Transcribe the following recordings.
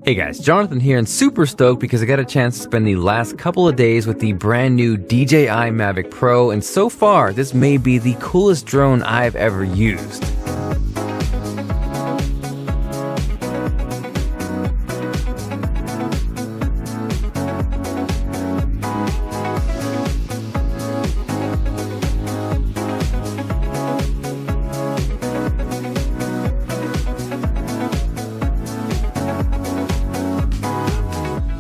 Hey guys, Jonathan here, and super stoked because I got a chance to spend the last couple of days with the brand new DJI Mavic Pro, and so far this may be the coolest drone I've ever used.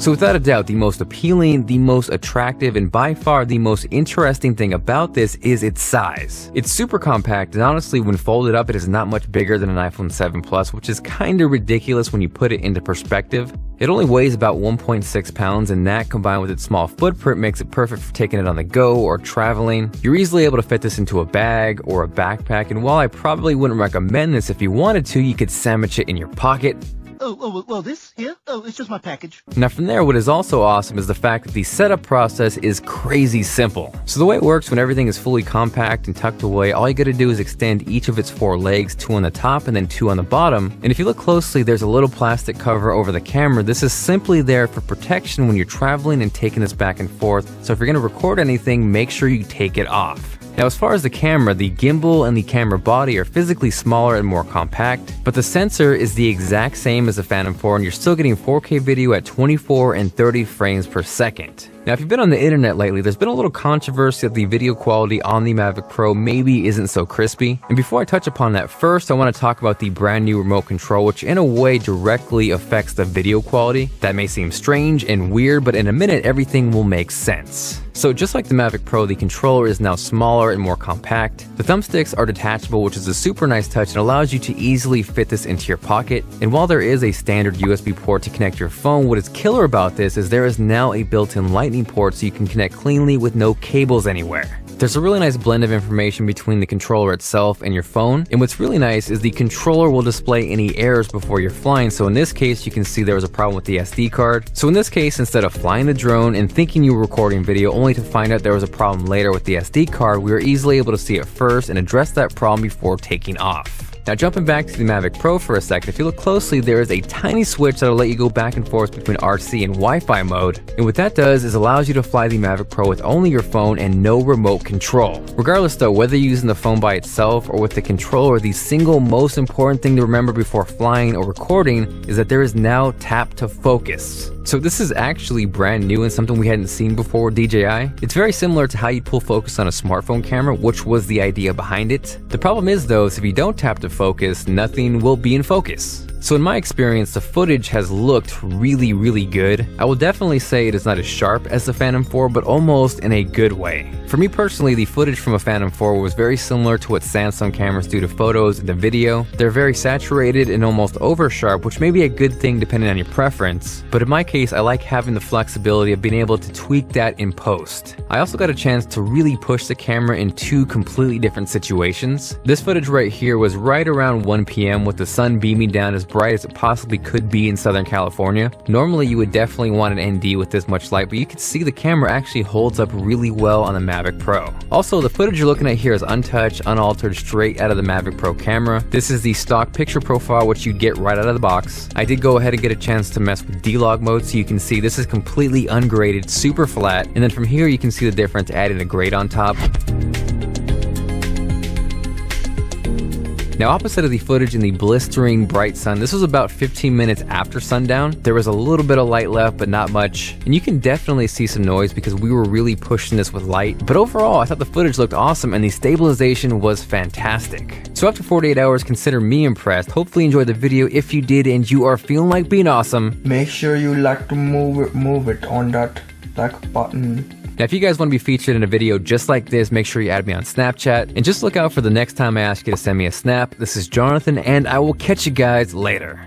So without a doubt, the most appealing, the most attractive, and by far the most interesting thing about this is its size. It's super compact, and honestly, when folded up, it is not much bigger than an iPhone 7 Plus, which is kinda ridiculous when you put it into perspective. It only weighs about 1.6 pounds, and that combined with its small footprint makes it perfect for taking it on the go or traveling. You're easily able to fit this into a bag or a backpack, and while I probably wouldn't recommend this, if you wanted to, you could sandwich it in your pocket. Well, this here? Oh, it's just my package. Now from there, what is also awesome is the fact that the setup process is crazy simple. So the way it works when everything is fully compact and tucked away, all you gotta do is extend each of its 4 legs, 2 on the top and then 2 on the bottom. And if you look closely, there's a little plastic cover over the camera. This is simply there for protection when you're traveling and taking this back and forth. So if you're gonna record anything, make sure you take it off. Now as far as the camera, the gimbal and the camera body are physically smaller and more compact, but the sensor is the exact same as the Phantom 4 and you're still getting 4K video at 24 and 30 frames per second. Now if you've been on the internet lately, there's been a little controversy that the video quality on the Mavic Pro maybe isn't so crispy. And before I touch upon that, first I want to talk about the brand new remote control, which in a way directly affects the video quality. That may seem strange and weird, but in a minute everything will make sense. So just like the Mavic Pro, the controller is now smaller and more compact. The thumbsticks are detachable, which is a super nice touch and allows you to easily fit this into your pocket. And while there is a standard USB port to connect your phone, what is killer about this is there is now a built-in Lightning port so you can connect cleanly with no cables anywhere. There's a really nice blend of information between the controller itself and your phone, and what's really nice is the controller will display any errors before you're flying. So in this case, you can see there was a problem with the SD card. So in this case, instead of flying the drone and thinking you were recording video only to find out there was a problem later with the SD card, we were easily able to see it first and address that problem before taking off. Now jumping back to the Mavic Pro for a second, if you look closely, there is a tiny switch that'll let you go back and forth between RC and Wi-Fi mode. And what that does is allows you to fly the Mavic Pro with only your phone and no remote control. Regardless though, whether you're using the phone by itself or with the controller, the single most important thing to remember before flying or recording is that there is now tap to focus. So this is actually brand new and something we hadn't seen before with DJI. It's very similar to how you pull focus on a smartphone camera, which was the idea behind it. The problem is though, is if you don't tap to focus, nothing will be in focus. So in my experience, the footage has looked really good. I will definitely say it is not as sharp as the Phantom 4, but almost in a good way. For me personally, the footage from a Phantom 4 was very similar to what Samsung cameras do to photos and the video. They're very saturated and almost over sharp, which may be a good thing depending on your preference. But in my case, I like having the flexibility of being able to tweak that in post. I also got a chance to really push the camera in 2 completely different situations. This footage right here was right around 1 p.m. with the sun beaming down as bright as it possibly could be in Southern California. Normally you would definitely want an ND with this much light, but you can see the camera actually holds up really well on the Mavic Pro. Also, the footage you're looking at here is untouched, unaltered, straight out of the Mavic Pro camera. This is the stock picture profile, which you get right out of the box. I did go ahead and get a chance to mess with D-Log mode, so you can see this is completely ungraded, super flat, and then from here you can see the difference adding a grade on top. Now opposite of the footage in the blistering bright sun, this was about 15 minutes after sundown. There was a little bit of light left, but not much. And you can definitely see some noise because we were really pushing this with light. But overall, I thought the footage looked awesome and the stabilization was fantastic. So after 48 hours, consider me impressed. Hopefully you enjoyed the video. If you did and you are feeling like being awesome, make sure you like to move it on that like button. Now, if you guys want to be featured in a video just like this, make sure you add me on Snapchat. And just look out for the next time I ask you to send me a snap. This is Jonathan, and I will catch you guys later.